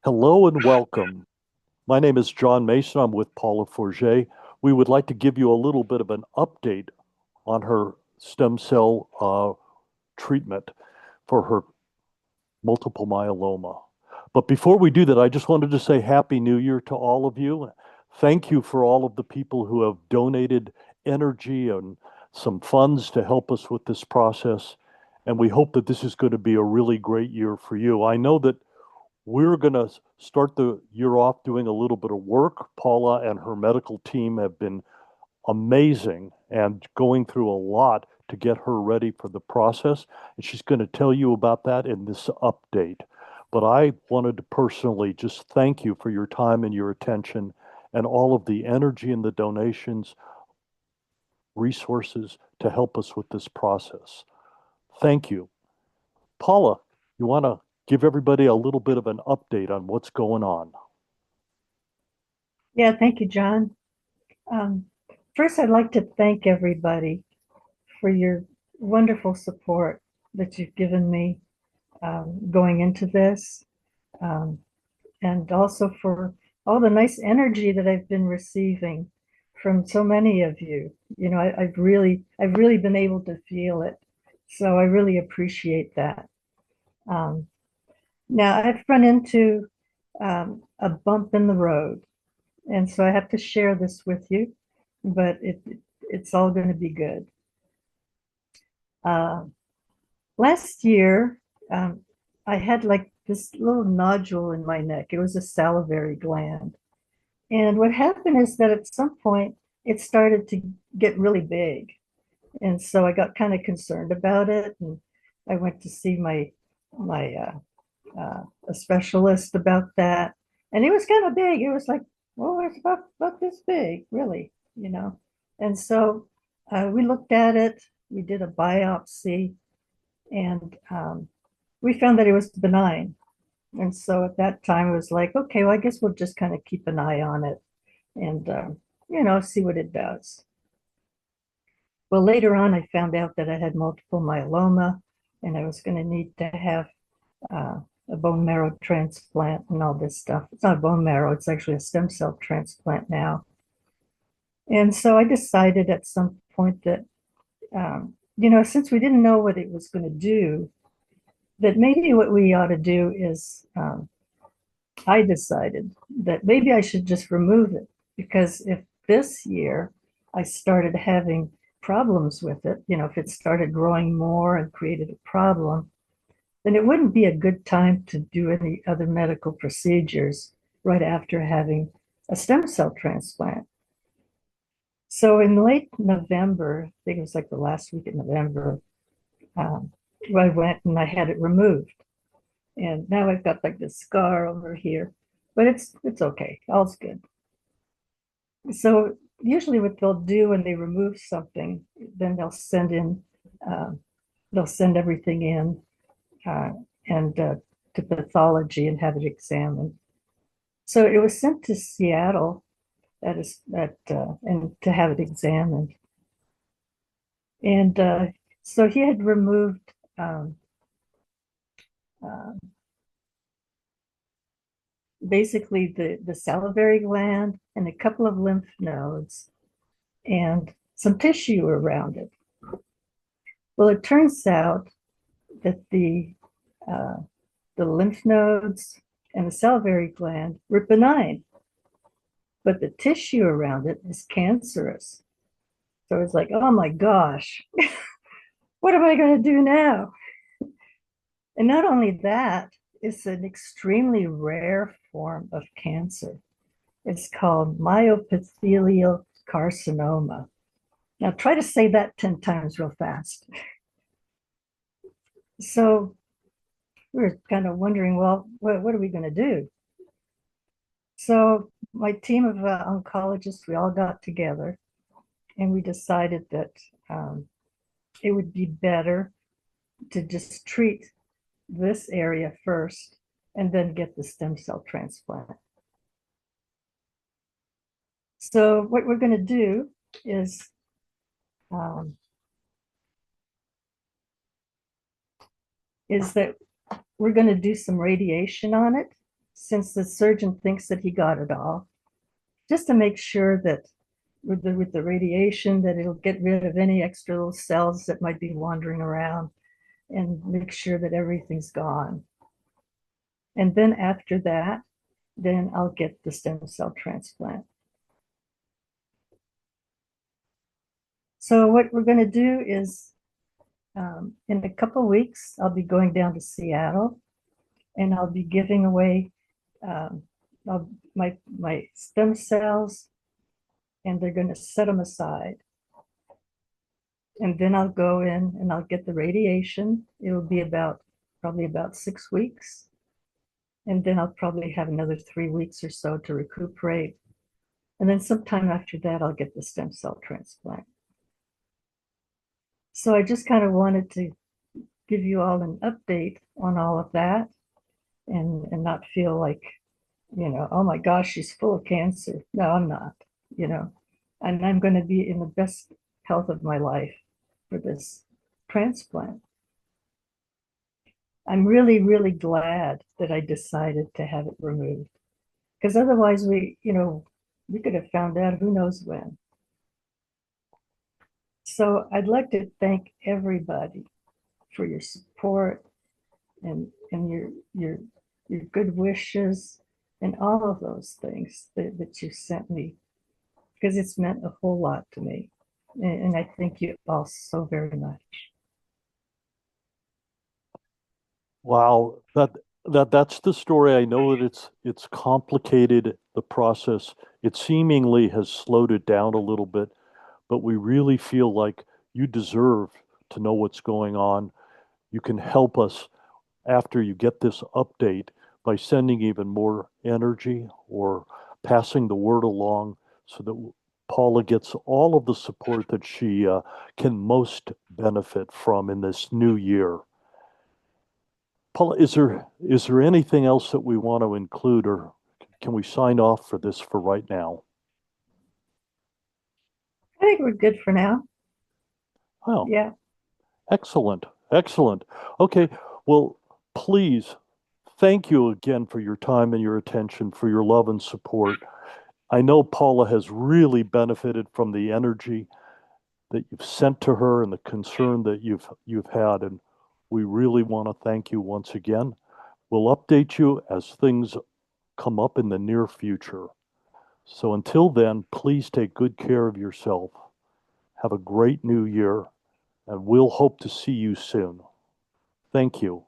Hello and welcome. My name is John Mason. I'm with Paula Forget. We would like to give you a little bit of an update on her stem cell treatment for her multiple myeloma. But before we do that, I just wanted to say Happy New Year to all of you. Thank you for all of the people who have donated energy and some funds to help us with this process. And we hope that this is going to be a really great year for you. I know that we're going to start the year off doing a little bit of work. Paula and her medical team have been amazing and going through a lot to get her ready for the process. And she's going to tell you about that in this update. But I wanted to personally just thank you for your time and your attention and all of the energy and the donations, resources to help us with this process. Thank you. Paula, you want to give everybody a little bit of an update on what's going on? Yeah, thank you, John. Um, First, I'd like to thank everybody for your wonderful support that you've given me going into this, um, and also for all the nice energy that I've been receiving from so many of you. I've really been able to feel it, so I really appreciate that. Um, Now, I've run into a bump in the road, and so I have to share this with you, but it's all going to be good. Uh, Last year, I had like this little nodule in my neck. It was a salivary gland. And what happened is that at some point it started to get really big. And so I got kind of concerned about it. And I went to see my a specialist about that. And it was kind of big. It was like, well, it's about this big, really, you know. And so we looked at it, we did a biopsy, and we found that it was benign. And so at that time, it was like, okay, well, I guess we'll just kind of keep an eye on it and, see what it does. Well, later on, I found out that I had multiple myeloma and I was going to need to have uh, a bone marrow transplant and all this stuff. It's not bone marrow, it's actually a stem cell transplant now. And so I decided at some point that, since we didn't know what it was going to do, that maybe what we ought to do is I decided that maybe I should just remove it because if this year I started having problems with it, if it started growing more and created a problem, then it wouldn't be a good time to do any other medical procedures right after having a stem cell transplant. So in late November, I think it was like the last week in November, um, I went and I had it removed. And now I've got like this scar over here, but it's okay. All's good. So usually what they'll do when they remove something, then uh, they'll send everything in uh, and to pathology and have it examined. So it was sent to Seattle and to have it examined. And so he had removed uh, basically the salivary gland and a couple of lymph nodes and some tissue around it. Well, it turns out that uh, the lymph nodes and the salivary gland were benign, but the tissue around it is cancerous. So it's like, oh my gosh, what am I going to do now? And not only that, it's an extremely rare form of cancer. It's called myoepithelial carcinoma. Now try to say that 10 times real fast. So we were kind of wondering, well, what are we going to do? So my team of oncologists, we all got together and we decided that it would be better to just treat this area first and then get the stem cell transplant. So what we're going to do is um, is that we're going to do some radiation on it since the surgeon thinks that he got it all, just to make sure that with the radiation that it'll get rid of any extra little cells that might be wandering around and make sure that everything's gone. And then after that, then I'll get the stem cell transplant. So what we're going to do is in a couple of weeks, I'll be going down to Seattle and I'll be giving away um, my stem cells, and they're going to set them aside. And then I'll go in and I'll get the radiation. It'll be probably about 6 weeks. And then I'll probably have another 3 weeks or so to recuperate. And then sometime after that, I'll get the stem cell transplant. So I just kind of wanted to give you all an update on all of that and not feel like, oh my gosh, she's full of cancer. No, I'm not, you know, and I'm going to be in the best health of my life for this transplant. I'm really, really glad that I decided to have it removed because otherwise we could have found out who knows when. So I'd like to thank everybody for your support and your good wishes and all of those things that you sent me because it's meant a whole lot to me. And I thank you all so very much. Wow, that's the story. I know that it's complicated, the process. It seemingly has slowed it down a little bit, but we really feel like you deserve to know what's going on. You can help us after you get this update by sending even more energy or passing the word along so that Paula gets all of the support that she can most benefit from in this new year. Paula, is there anything else that we want to include, or can we sign off for this for right now? I think we're good for now. Oh, Yeah. excellent, excellent. Okay, well, please, thank you again for your time and your attention, for your love and support. I know Paula has really benefited from the energy that you've sent to her and the concern that you've had, and we really want to thank you once again. We'll update you as things come up in the near future. So until then, please take good care of yourself. Have a great new year, and we'll hope to see you soon. Thank you.